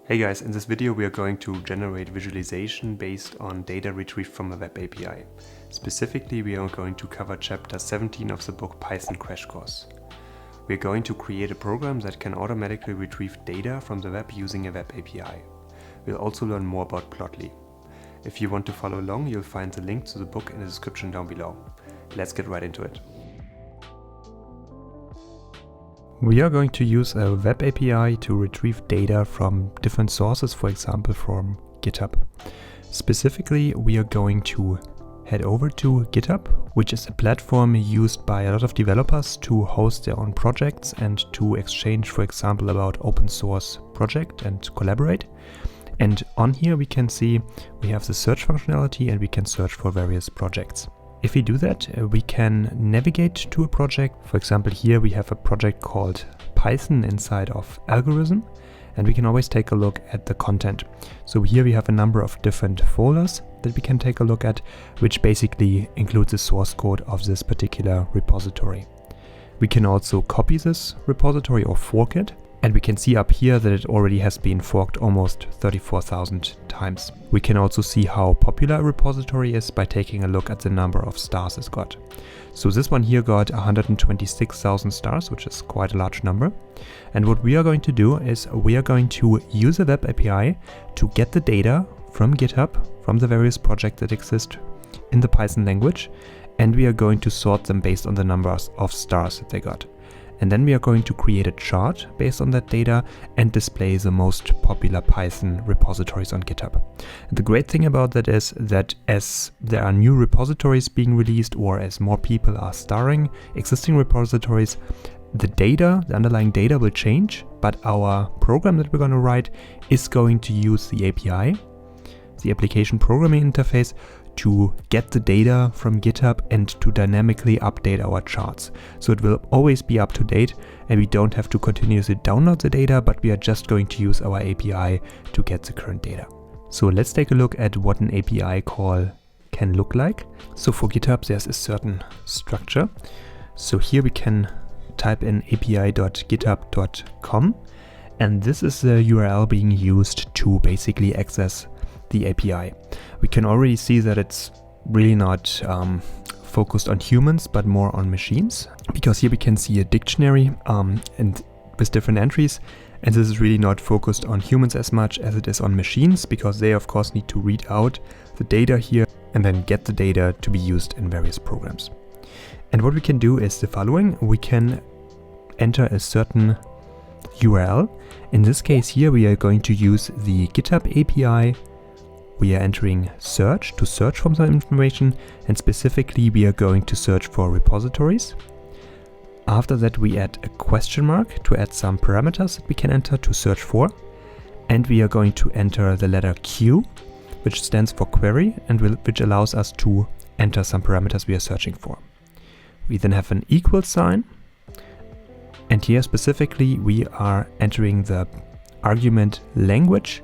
Hey guys, in this video we are going to generate visualization based on data retrieved from a web API. Specifically, we are going to cover chapter 17 of the book Python Crash Course. We are going to create a program that can automatically retrieve data from the web using a web API. We'll also learn more about Plotly. If you want to follow along, you'll find the link to the book in the description down below. Let's get right into it. We are going to use a web API to retrieve data from different sources, for example from GitHub. Specifically, we are going to head over to GitHub, which is a platform used by a lot of developers to host their own projects and to exchange, for example, about open source project and collaborate. And on here we can see we have the search functionality and we can search for various projects. If we do that, we can navigate to a project. For example, here we have a project called Python inside of algorithm, and we can always take a look at the content. So here we have a number of different folders that we can take a look at, which basically includes the source code of this particular repository. We can also copy this repository or fork it. And we can see up here that it already has been forked almost 34,000 times. We can also see how popular a repository is by taking a look at the number of stars it's got. So this one here got 126,000 stars, which is quite a large number. And what we are going to do is we are going to use a web API to get the data from GitHub, from the various projects that exist in the Python language, and we are going to sort them based on the numbers of stars that they got. And then we are going to create a chart based on that data and display the most popular Python repositories on GitHub. And the great thing about that is that as there are new repositories being released or as more people are starring existing repositories, the data, the underlying data will change, but our program that we're going to write is going to use the API, the application programming interface, to get the data from GitHub and to dynamically update our charts. So it will always be up to date and we don't have to continuously download the data, but we are just going to use our API to get the current data. So let's take a look at what an API call can look like. So for GitHub, there's a certain structure. So here we can type in api.github.com, and this is the URL being used to basically access the API. We can already see that it's really not focused on humans, but more on machines, because here we can see a dictionary and with different entries, and this is really not focused on humans as much as it is on machines, because they of course need to read out the data here and then get the data to be used in various programs. And what we can do is the following. We can enter a certain URL. In this case here we are going to use the GitHub API. We are entering search to search for some information, and specifically we are going to search for repositories. After that we add a question mark to add some parameters that we can enter to search for, and we are going to enter the letter Q, which stands for query and which allows us to enter some parameters we are searching for. We then have an equal sign, and here specifically we are entering the argument language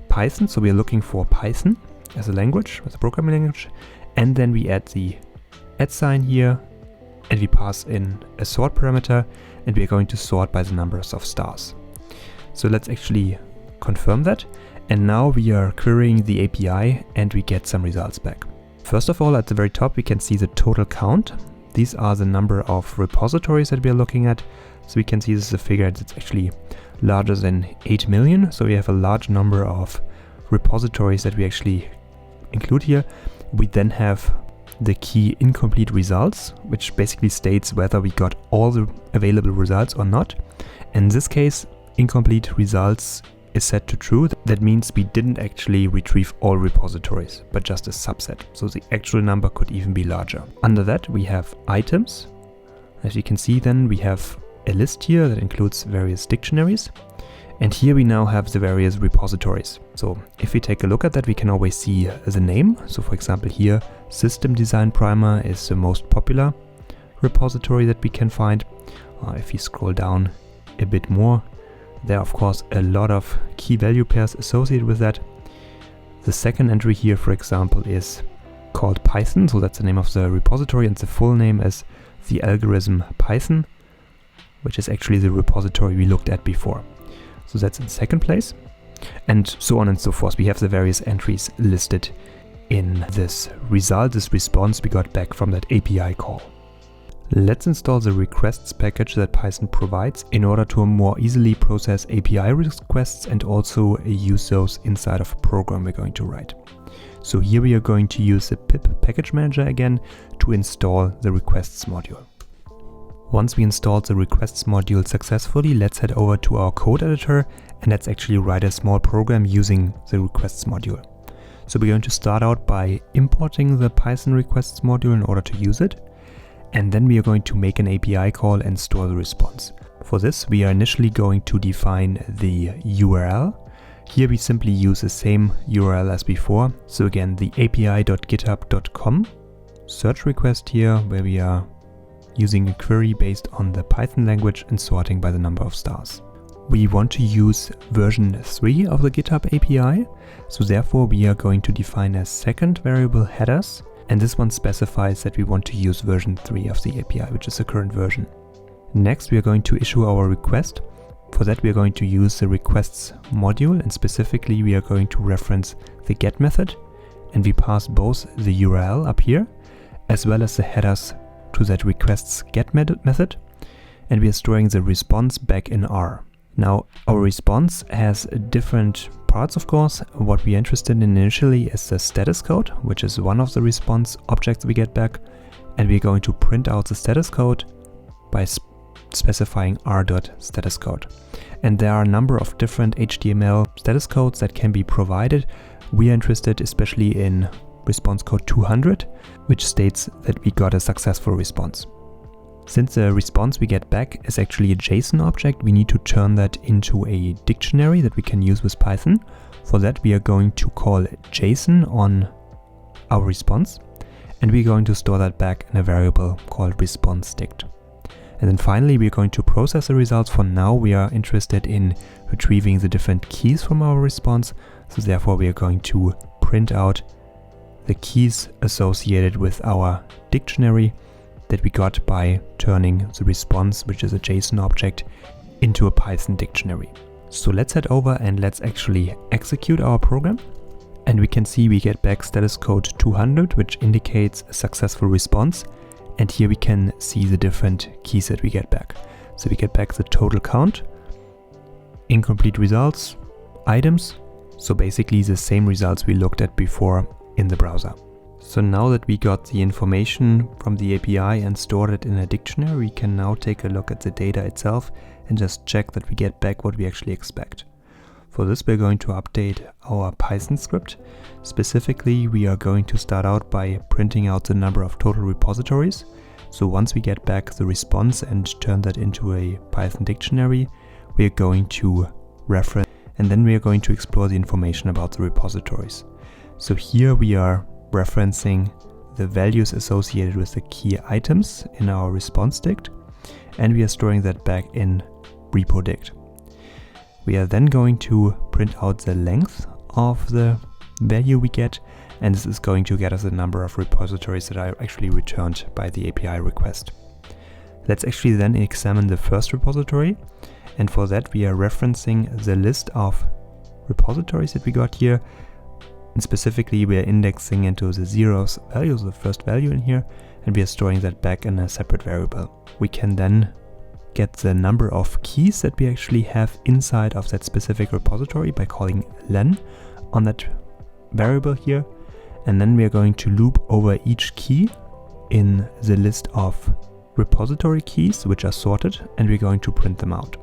Python, so we are looking for Python as a language, as a programming language, and then we add the @ sign here, and we pass in a sort parameter, and we are going to sort by the numbers of stars. So let's actually confirm that, and now we are querying the API and we get some results back. First of all, at the very top we can see the total count. These are the number of repositories that we are looking at. So we can see this is a figure that's actually larger than 8 million. So we have a large number of repositories that we actually include here. We then have the key incomplete results, which basically states whether we got all the available results or not. In this case, incomplete results is set to true. That means we didn't actually retrieve all repositories, but just a subset. So the actual number could even be larger. Under that, we have items. As you can see, then we have a list here that includes various dictionaries. And here we now have the various repositories. So if we take a look at that, we can always see the name. So for example, here, System Design Primer is the most popular repository that we can find. If you scroll down a bit more, there are of course a lot of key value pairs associated with that. The second entry here, for example, is called Python. So that's the name of the repository, and the full name is the algorithm Python, which is actually the repository we looked at before. So that's in second place, and so on and so forth. We have the various entries listed in this result, this response we got back from that API call. Let's install the requests package that Python provides in order to more easily process API requests and also use those inside of a program we're going to write. So here we are going to use the pip package manager again to install the requests module. Once we installed the requests module successfully, let's head over to our code editor and let's actually write a small program using the requests module. So we're going to start out by importing the Python requests module in order to use it. And then we are going to make an API call and store the response. For this, we are initially going to define the URL. Here we simply use the same URL as before. So again, the api.github.com search request here, where we are using a query based on the Python language and sorting by the number of stars. We want to use version 3 of the GitHub API. So therefore, we are going to define a second variable headers. And this one specifies that we want to use version 3 of the API, which is the current version. Next, we are going to issue our request. For that, we are going to use the requests module, and specifically, we are going to reference the get method, and we pass both the URL up here, as well as the headers to that requests get method, and we are storing the response back in R. Now, our response has different parts, of course. What we are interested in initially is the status code, which is one of the response objects we get back. And we're going to print out the status code by specifying r.statuscode. And there are a number of different HTML status codes that can be provided. We are interested especially in response code 200, which states that we got a successful response. Since the response we get back is actually a JSON object, we need to turn that into a dictionary that we can use with Python. For that, we are going to call JSON on our response, and we're going to store that back in a variable called response_dict. And then finally, we're going to process the results. For now, we are interested in retrieving the different keys from our response. So therefore, we are going to print out the keys associated with our dictionary that we got by turning the response, which is a JSON object, into a Python dictionary. So let's head over and let's actually execute our program. And we can see we get back status code 200, which indicates a successful response. And here we can see the different keys that we get back. So we get back the total count, incomplete results, items. So basically the same results we looked at before in the browser. So now that we got the information from the API and stored it in a dictionary, we can now take a look at the data itself and just check that we get back what we actually expect. For this, we're going to update our Python script. Specifically, we are going to start out by printing out the number of total repositories. So once we get back the response and turn that into a Python dictionary, we are going to reference, and then we are going to explore the information about the repositories. So here we are referencing the values associated with the key items in our response_dict, and we are storing that back in repo_dict. We are then going to print out the length of the value we get, and this is going to get us the number of repositories that are actually returned by the API request. Let's actually then examine the first repository, and for that we are referencing the list of repositories that we got here. And specifically, we are indexing into the zeros values, the first value in here, and we are storing that back in a separate variable. We can then get the number of keys that we actually have inside of that specific repository by calling len on that variable here. And then we are going to loop over each key in the list of repository keys, which are sorted, and we're going to print them out.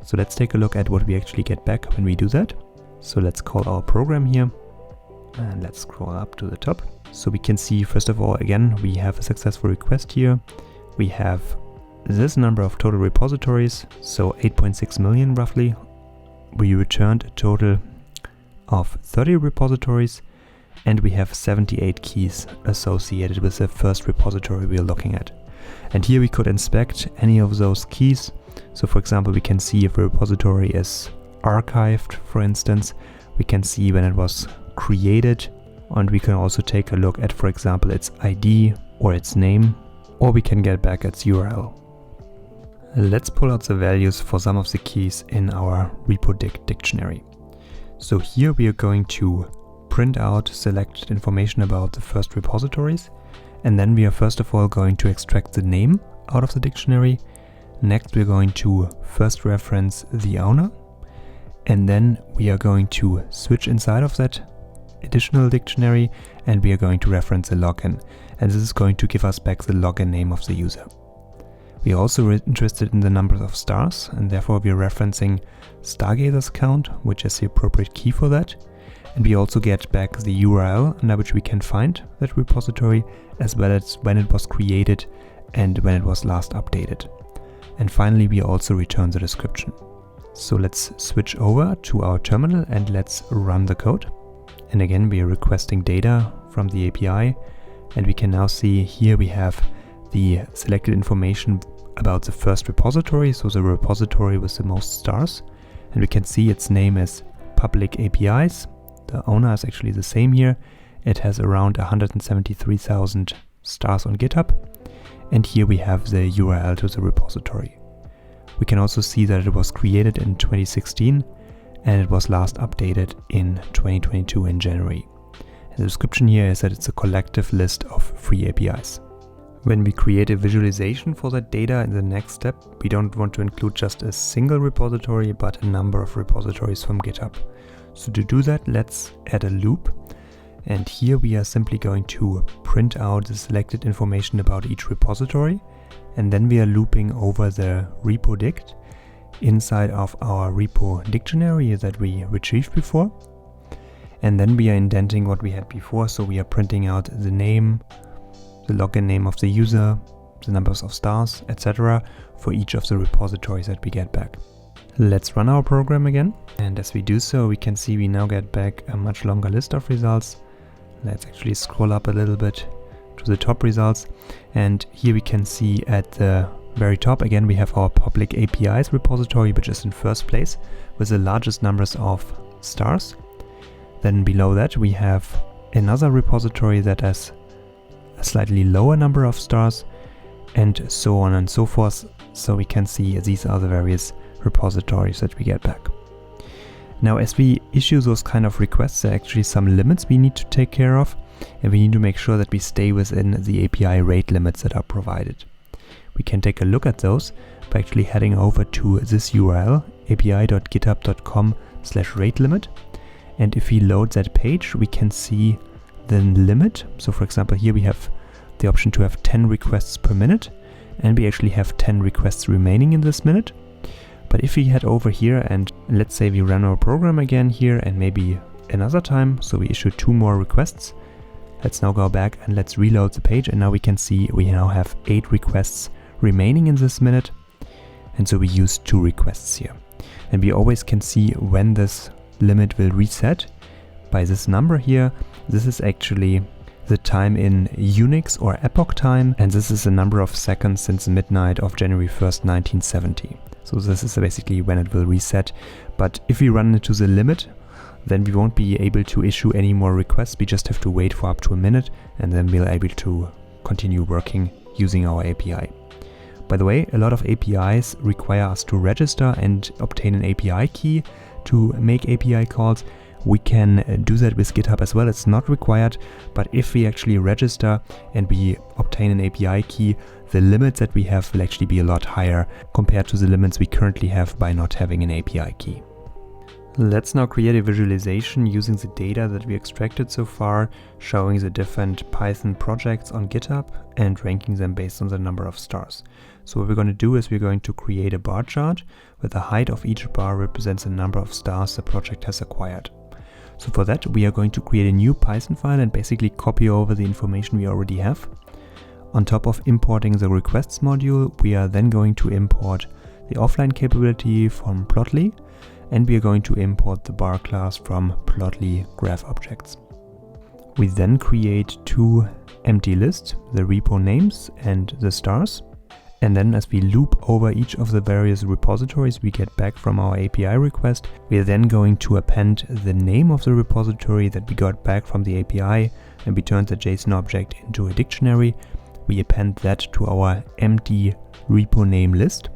So let's take a look at what we actually get back when we do that. So let's call our program here. And let's scroll up to the top. So we can see, first of all, again, we have a successful request here. We have this number of total repositories, so 8.6 million roughly. We returned a total of 30 repositories, and we have 78 keys associated with the first repository we are looking at. And here we could inspect any of those keys. So for example, we can see if a repository is archived, for instance. We can see when it was created, and we can also take a look at, for example, its ID or its name, or we can get back its URL. Let's pull out the values for some of the keys in our RepoDict dictionary. So here we are going to print out selected information about the first repositories, and then we are first of all going to extract the name out of the dictionary. Next we're going to first reference the owner, and then we are going to switch inside of that additional dictionary and we are going to reference the login, and this is going to give us back the login name of the user. We are also interested in the number of stars, and therefore we are referencing Stargazer's count, which is the appropriate key for that. And we also get back the URL under which we can find that repository, as well as when it was created and when it was last updated. And finally, we also return the description. So let's switch over to our terminal and let's run the code. And again, we are requesting data from the API, and we can now see here we have the selected information about the first repository, so the repository with the most stars, and we can see its name is public APIs. The owner is actually the same here. It has around 173,000 stars on GitHub, and here we have the URL to the repository. We can also see that it was created in 2016 and it was last updated in 2022 in January. And the description here is that it's a collective list of free APIs. When we create a visualization for that data in the next step, we don't want to include just a single repository, but a number of repositories from GitHub. So to do that, let's add a loop. And here we are simply going to print out the selected information about each repository. And then we are looping over the RepoDict inside of our repo dictionary that we retrieved before. And then we are indenting what we had before. So we are printing out the name, the login name of the user, the numbers of stars, etc. for each of the repositories that we get back. Let's run our program again. And as we do so, we can see we now get back a much longer list of results. Let's actually scroll up a little bit to the top results. And here we can see at the very top, again, we have our public APIs repository, which is in first place with the largest numbers of stars. Then below that, we have another repository that has a slightly lower number of stars, and so on and so forth. So we can see these are the various repositories that we get back. Now, as we issue those kind of requests, there are actually some limits we need to take care of, and we need to make sure that we stay within the API rate limits that are provided. We can take a look at those by actually heading over to this URL, api.github.com/rate limit. And if we load that page, we can see the limit. So for example, here we have the option to have 10 requests per minute, and we actually have 10 requests remaining in this minute. But if we head over here and let's say we run our program again here and maybe another time, so we issue 2 more requests. Let's now go back and let's reload the page, and now we can see we now have 8 requests remaining in this minute. And so we use 2 requests here. And we always can see when this limit will reset by this number here. This is actually the time in Unix or epoch time, and this is the number of seconds since midnight of January 1st, 1970. So this is basically when it will reset. But if we run into the limit, then we won't be able to issue any more requests. We just have to wait for up to a minute, and then we'll be able to continue working using our API. By the way, a lot of APIs require us to register and obtain an API key to make API calls. We can do that with GitHub as well. It's not required, but if we actually register and we obtain an API key, the limits that we have will actually be a lot higher compared to the limits we currently have by not having an API key. Let's now create a visualization using the data that we extracted so far, showing the different Python projects on GitHub and ranking them based on the number of stars. So what we're going to do is we're going to create a bar chart where the height of each bar represents the number of stars the project has acquired. So for that, we are going to create a new Python file and basically copy over the information we already have. On top of importing the requests module, we are then going to import the offline capability from Plotly, and we are going to import the bar class from Plotly graph objects. We then create 2 empty lists, the repo names and the stars. And then as we loop over each of the various repositories we get back from our API request, we are then going to append the name of the repository that we got back from the API, and we turned the JSON object into a dictionary. We append that to our empty repo name list.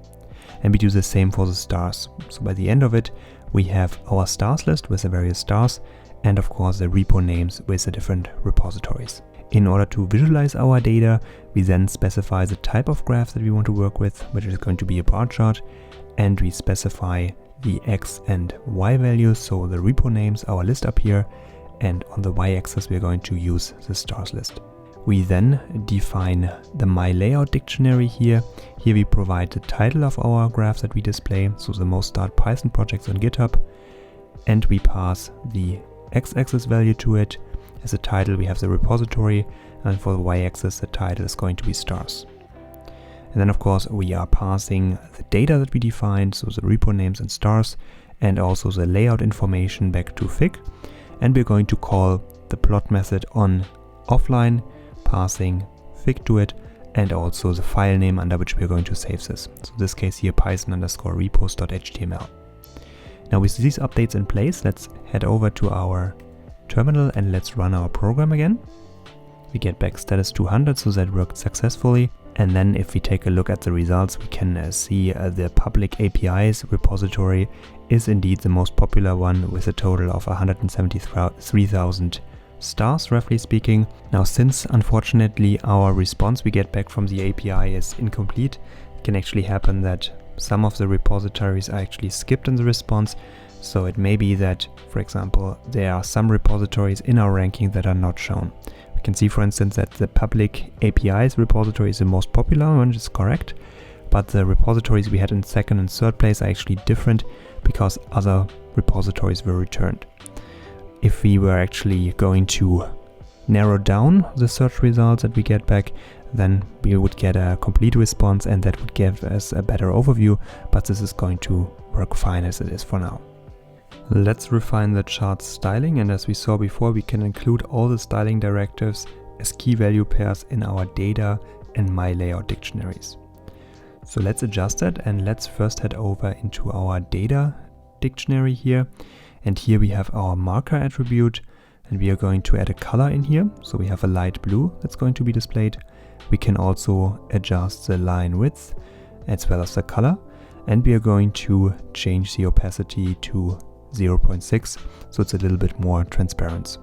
and we do the same for the stars. So by the end of it, we have our stars list with the various stars, and of course the repo names with the different repositories. In order to visualize our data, we then specify the type of graph that we want to work with, which is going to be a bar chart, and we specify the X and Y values, so the repo names, our list up here, and on the Y-axis we're going to use the stars list. We then define the My Layout dictionary here. Here we provide the title of our graph that we display, so the most start Python projects on GitHub, and we pass the X-axis value to it. As a title we have the repository, and for the Y-axis the title is going to be stars. And then of course we are passing the data that we defined, so the repo names and stars, and also the layout information back to Fig. And we're going to call the plot method on offline, passing Fig to it, and also the file name under which we're going to save this. So in this case here, python_repos.html. Now with these updates in place, let's head over to our terminal and let's run our program again. We get back status 200, so that worked successfully. And then if we take a look at the results, we can see the public APIs repository is indeed the most popular one with a total of 173,000 stars, roughly speaking. Now, since unfortunately our response we get back from the API is incomplete, it can actually happen that some of the repositories are actually skipped in the response. So it may be that, for example, there are some repositories in our ranking that are not shown. We can see, for instance, that the public APIs repository is the most popular one, which is correct, but the repositories we had in second and third place are actually different because other repositories were returned. If we were actually going to narrow down the search results that we get back, then we would get a complete response and that would give us a better overview, but this is going to work fine as it is for now. Let's refine the chart styling, and as we saw before, we can include all the styling directives as key value pairs in our data and My Layout dictionaries. So let's adjust that, and let's first head over into our data dictionary here. And here we have our marker attribute, and we are going to add a color in here. So we have a light blue that's going to be displayed. We can also adjust the line width as well as the color, and we are going to change the opacity to 0.6, so it's a little bit more transparent.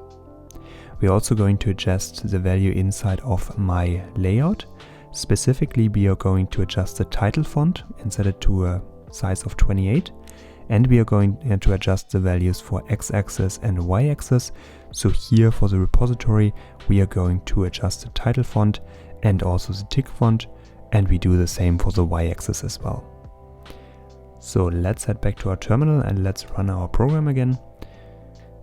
We're also going to adjust the value inside of My Layout. Specifically, we are going to adjust the title font and set it to a size of 28. And we are going to adjust the values for X-axis and Y-axis. So here for the repository, we are going to adjust the title font and also the tick font. And we do the same for the Y-axis as well. So let's head back to our terminal and let's run our program again.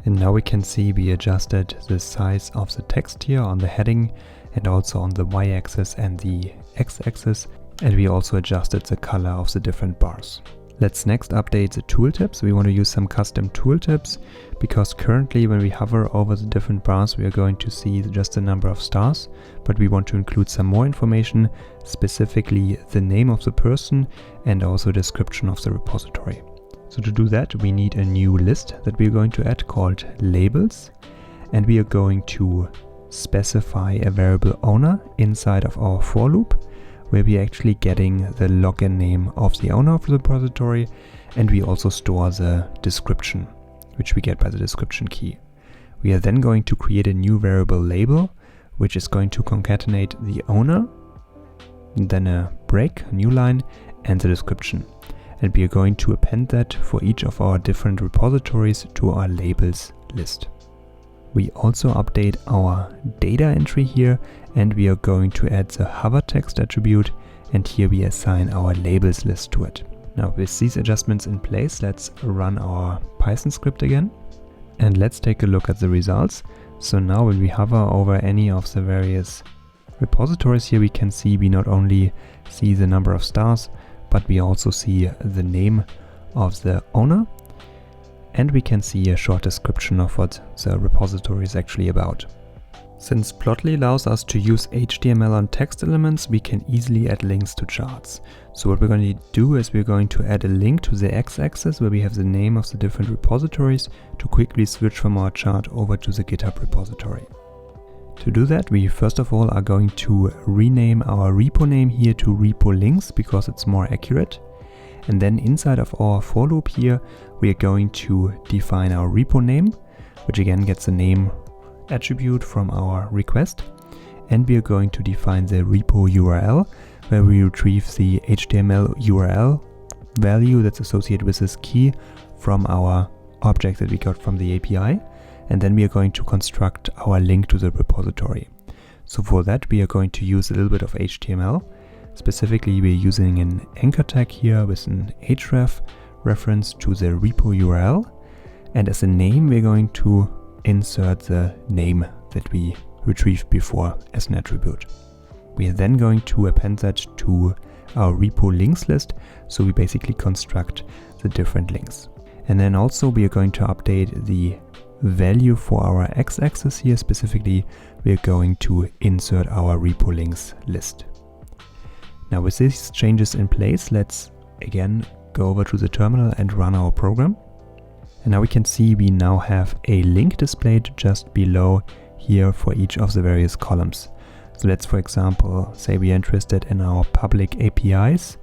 And now we can see we adjusted the size of the text here on the heading and also on the Y-axis and the X-axis. And we also adjusted the color of the different bars. Let's next update the tooltips. We want to use some custom tooltips because currently when we hover over the different bars, we are going to see just the number of stars, but we want to include some more information, specifically the name of the person and also a description of the repository. So to do that, we need a new list that we're going to add called labels, and we are going to specify a variable owner inside of our for loop, where we are actually getting the login name of the owner of the repository, and we also store the description, which we get by the description key. We are then going to create a new variable label, which is going to concatenate the owner, and then a break, a new line, and the description. And we are going to append that for each of our different repositories to our labels list. We also update our data entry here, and we are going to add the hover text attribute, and here we assign our labels list to it. Now with these adjustments in place, let's run our Python script again, and let's take a look at the results. So now when we hover over any of the various repositories here, we can see we not only see the number of stars, but we also see the name of the owner. And we can see a short description of what the repository is actually about. Since Plotly allows us to use HTML on text elements, we can easily add links to charts. So what we're going to do is we're going to add a link to the X-axis where we have the name of the different repositories to quickly switch from our chart over to the GitHub repository. To do that, we first of all are going to rename our repo name here to repo links because it's more accurate. And then inside of our for loop here, we are going to define our repo name, which again gets the name attribute from our request. And we are going to define the repo URL, where we retrieve the HTML URL value that's associated with this key from our object that we got from the API. And then we are going to construct our link to the repository. So for that, we are going to use a little bit of HTML. Specifically, we're using an anchor tag here with an href reference to the repo URL. And as a name, we're going to insert the name that we retrieved before as an attribute. We are then going to append that to our repo links list. So we basically construct the different links. And then also we are going to update the value for our x-axis here. Specifically, we are going to insert our repo links list. Now with these changes in place, let's again go over to the terminal and run our program. And now we can see we now have a link displayed just below here for each of the various columns. So let's, for example, say we are interested in our public APIs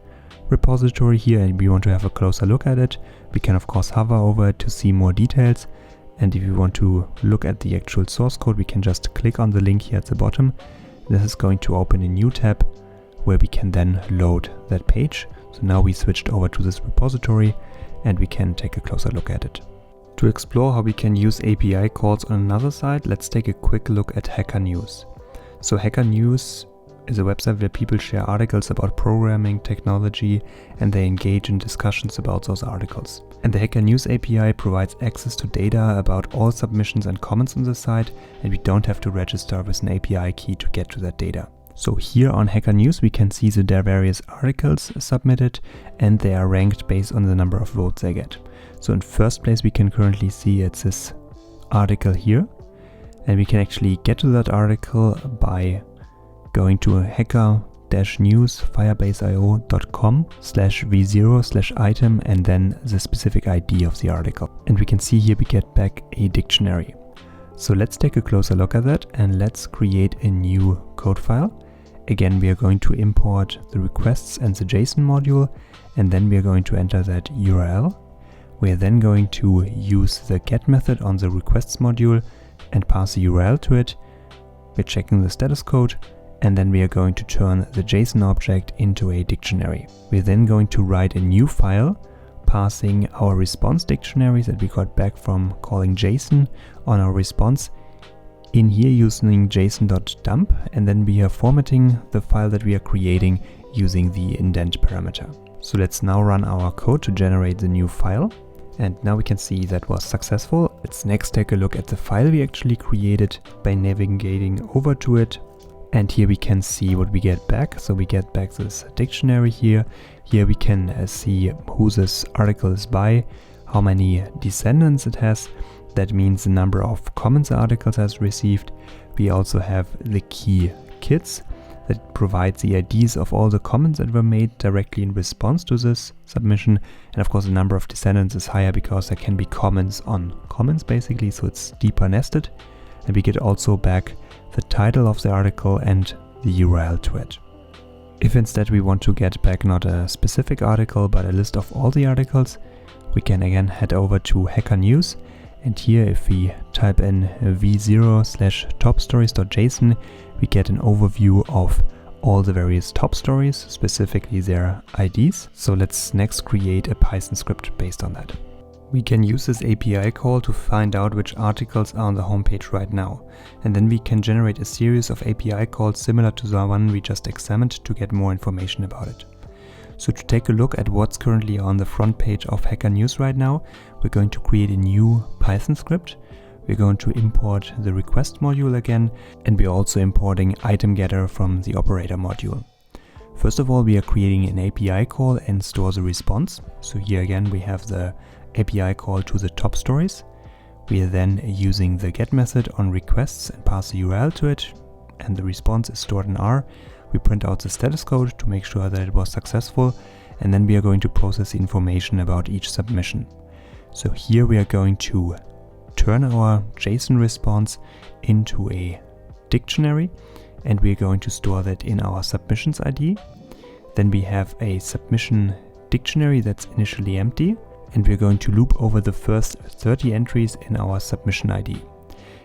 repository here and we want to have a closer look at it. We can of course hover over it to see more details. And if you want to look at the actual source code, we can just click on the link here at the bottom. This is going to open a new tab where we can then load that page. So now we switched over to this repository and we can take a closer look at it. To explore how we can use API calls on another site, let's take a quick look at Hacker News. So Hacker News is a website where people share articles about programming, technology, and they engage in discussions about those articles. And the Hacker News API provides access to data about all submissions and comments on the site, and we don't have to register with an API key to get to that data. So here on Hacker News, we can see the various articles submitted, and they are ranked based on the number of votes they get. So in first place, we can currently see it's this article here, and we can actually get to that article by going to hacker-news-firebase.io.com/v0/item and then the specific ID of the article. And we can see here we get back a dictionary. So let's take a closer look at that and let's create a new code file. Again, we are going to import the requests and the JSON module, and then we are going to enter that URL. We are then going to use the get method on the requests module and pass the URL to it. We're checking the status code, and then we are going to turn the JSON object into a dictionary. We're then going to write a new file, passing our response dictionary that we got back from calling JSON on our response in here using json.dump, and then we are formatting the file that we are creating using the indent parameter. So let's now run our code to generate the new file. And now we can see that was successful. Let's next take a look at the file we actually created by navigating over to it. And here we can see what we get back. So we get back this dictionary here. Here we can see who this article is by, how many descendants it has. That means the number of comments the article has received. We also have the key kids that provides the IDs of all the comments that were made directly in response to this submission. And of course the number of descendants is higher because there can be comments on comments basically, so it's deeper nested. And we get also back the title of the article and the URL to it. If instead we want to get back not a specific article but a list of all the articles, we can again head over to Hacker News, and here if we type in v0/topstories.json, we get an overview of all the various top stories, specifically their IDs. So let's next create a Python script based on that. We can use this API call to find out which articles are on the homepage right now. And then we can generate a series of API calls similar to the one we just examined to get more information about it. So to take a look at what's currently on the front page of Hacker News right now, we're going to create a new Python script. We're going to import the request module again, and we're also importing item getter from the operator module. First of all, we are creating an API call and store the response. So here again, we have the API call to the top stories. We are then using the get method on requests and pass the URL to it, and the response is stored in R. We print out the status code to make sure that it was successful, and then we are going to process the information about each submission. So here we are going to turn our JSON response into a dictionary, and we are going to store that in our submissions ID. Then we have a submission dictionary that's initially empty, and we're going to loop over the first 30 entries in our submission ID.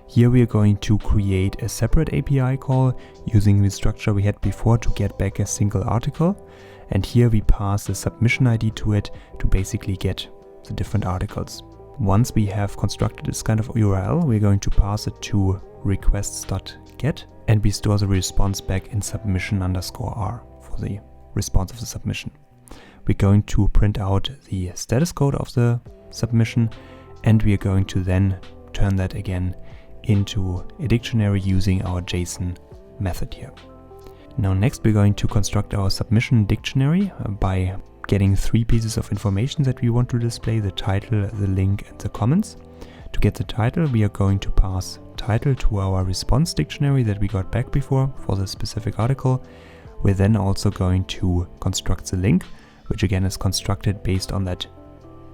Here we are going to create a separate API call using the structure we had before to get back a single article, and here we pass the submission ID to it to basically get the different articles. Once we have constructed this kind of URL, we're going to pass it to requests.get, and we store the response back in submission_r for the response of the submission. We're going to print out the status code of the submission, and we are going to then turn that again into a dictionary using our JSON method here. Now next we're going to construct our submission dictionary by getting 3 pieces of information that we want to display: the title, the link, and the comments. To get the title, we are going to pass title to our response dictionary that we got back before for the specific article. We're then also going to construct the link, which again is constructed based on that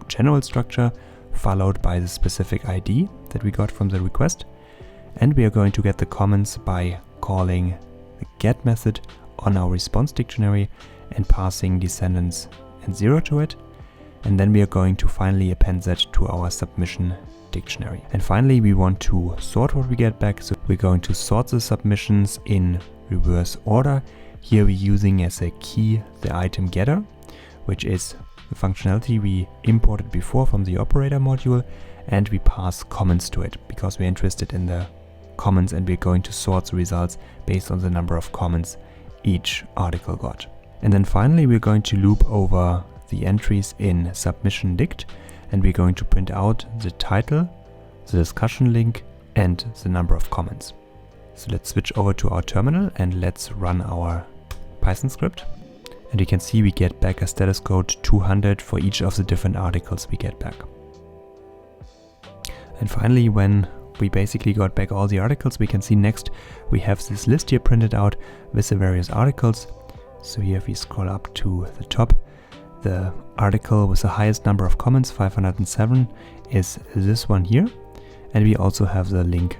general structure, followed by the specific ID that we got from the request. And we are going to get the comments by calling the get method on our response dictionary and passing descendants and 0 to it. And then we are going to finally append that to our submission dictionary. And finally, we want to sort what we get back. So we're going to sort the submissions in reverse order. Here we're using as a key the item getter, which is the functionality we imported before from the operator module, and we pass comments to it because we're interested in the comments, and we're going to sort the results based on the number of comments each article got. And then finally we're going to loop over the entries in submission dict, and we're going to print out the title, the discussion link, and the number of comments. So let's switch over to our terminal and let's run our Python script. And you can see we get back a status code 200 for each of the different articles we get back. And finally, when we basically got back all the articles, we can see next we have this list here printed out with the various articles. So here if we scroll up to the top, the article with the highest number of comments, 507, is this one here. And we also have the link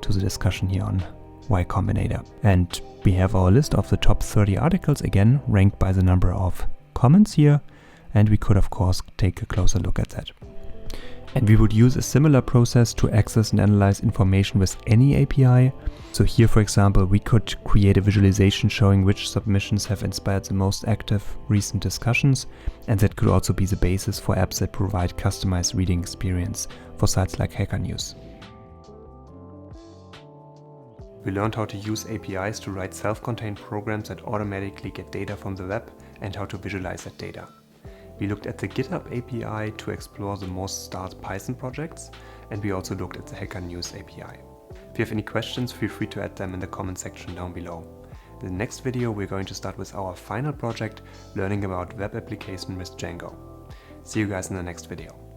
to the discussion here on Y Combinator. And we have our list of the top 30 articles, again ranked by the number of comments here. And we could of course take a closer look at that. And we would use a similar process to access and analyze information with any API. So here, for example, we could create a visualization showing which submissions have inspired the most active recent discussions, and that could also be the basis for apps that provide customized reading experience for sites like Hacker News. We learned how to use APIs to write self-contained programs that automatically get data from the web and how to visualize that data. We looked at the GitHub API to explore the most start Python projects, and we also looked at the Hacker News API. If you have any questions, feel free to add them in the comment section down below. In the next video, we're going to start with our final project, learning about web application with Django. See you guys in the next video.